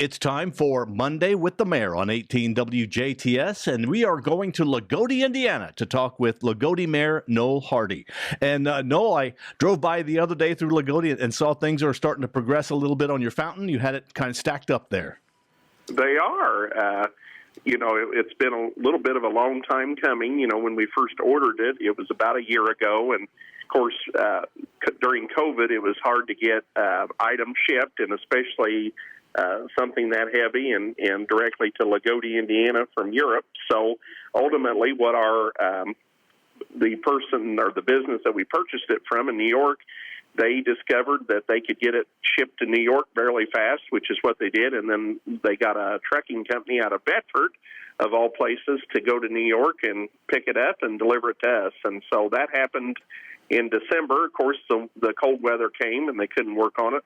It's time for Monday with the Mayor on 18 WJTS, and we are going to Loogootee, Indiana, to talk with Loogootee Mayor Noel Harty. And Noel, I drove by the other day through Loogootee and saw things are starting to progress a little bit on your fountain. You had it kind of stacked up there. They are. It's been a little bit of a long time coming. When we first ordered it, it was about a year ago, and of course, during COVID, it was hard to get items shipped, and especially something that heavy and directly to Loogootee, Indiana from Europe. So ultimately what the person or the business that we purchased it from in New York, they discovered that they could get it shipped to New York fairly fast, which is what they did. And then they got a trucking company out of Bedford, of all places, to go to New York and pick it up and deliver it to us. And so that happened in December. Of course, the cold weather came and they couldn't work on it.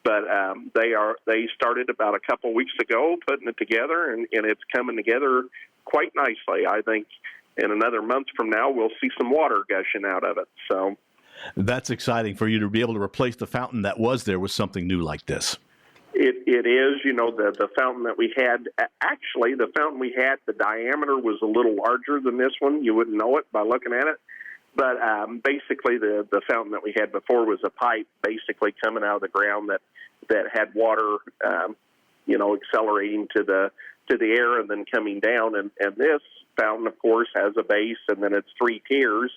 But they started about a couple weeks ago putting it together, and it's coming together quite nicely. I think in another month from now, we'll see some water gushing out of it. So that's exciting for you to be able to replace the fountain that was there with something new like this. It is, the fountain that we had, actually the fountain we had, the diameter was a little larger than this one. You wouldn't know it by looking at it. But basically, the fountain that we had before was a pipe basically coming out of the ground that had water, accelerating to the air and then coming down. And this fountain, of course, has a base, and then it's 3 tiers.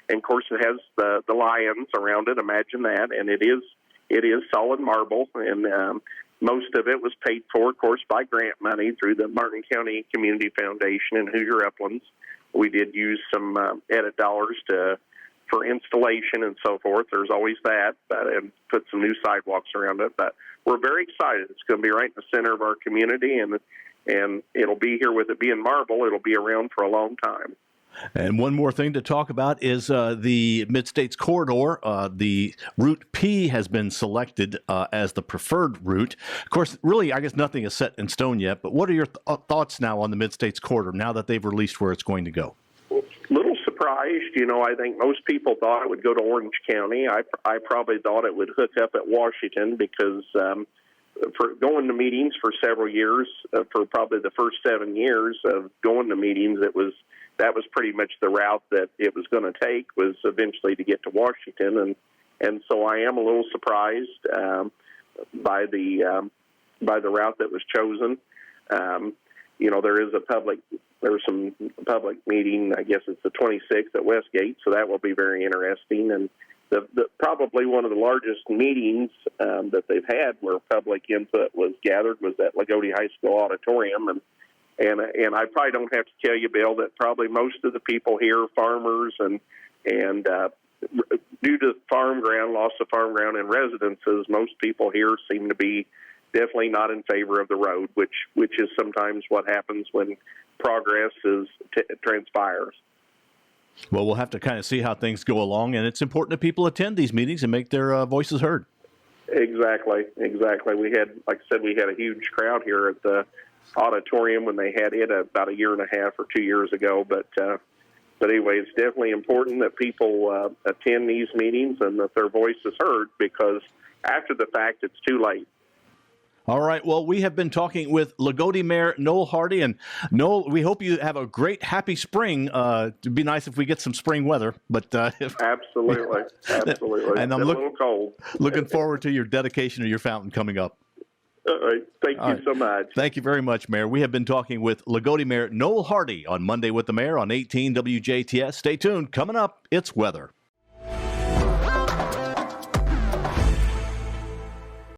And of course, it has the lions around it. Imagine that, and it is solid marble, and most of it was paid for, of course, by grant money through the Martin County Community Foundation and Hoosier Uplands. We did use some edit dollars for installation and so forth. There's always that, and put some new sidewalks around it. But we're very excited. It's going to be right in the center of our community, and it'll be here. With it being marble, it'll be around for a long time. And one more thing to talk about is the Mid-States Corridor. The Route P has been selected as the preferred route. Of course, really, I guess nothing is set in stone yet, but what are your thoughts now on the Mid-States Corridor, now that they've released where it's going to go? Little surprised. I think most people thought it would go to Orange County. I probably thought it would hook up at Washington because for going to meetings for several years, for probably the first 7 years of going to meetings, that was pretty much the route that it was going to take, was eventually to get to Washington, and so I am a little surprised by the route that was chosen. There's some public meeting. I guess it's the 26th at Westgate, so that will be very interesting. And probably one of the largest meetings that they've had where public input was gathered was at Loogootee High School auditorium, and I probably don't have to tell you, Bill, that probably most of the people here, farmers, and due to loss of farm ground and residences, most people here seem to be definitely not in favor of the road, which is sometimes what happens when progress transpires. Well, we'll have to kind of see how things go along, and it's important that people attend these meetings and make their voices heard. Exactly. We had a huge crowd here at the auditorium when they had it about a year and a half or 2 years ago. But anyway, it's definitely important that people attend these meetings and that their voice is heard, because after the fact, it's too late. All right. Well, we have been talking with Loogootee Mayor Noel Harty. And Noel, we hope you have a great, happy spring. It'd be nice if we get some spring weather. But Absolutely. And I'm a little cold. Looking forward to your dedication of your fountain coming up. All right. Thank you so much. Thank you very much, Mayor. We have been talking with Loogootee Mayor Noel Harty on Monday with the Mayor on 18 WJTS. Stay tuned. Coming up, it's weather.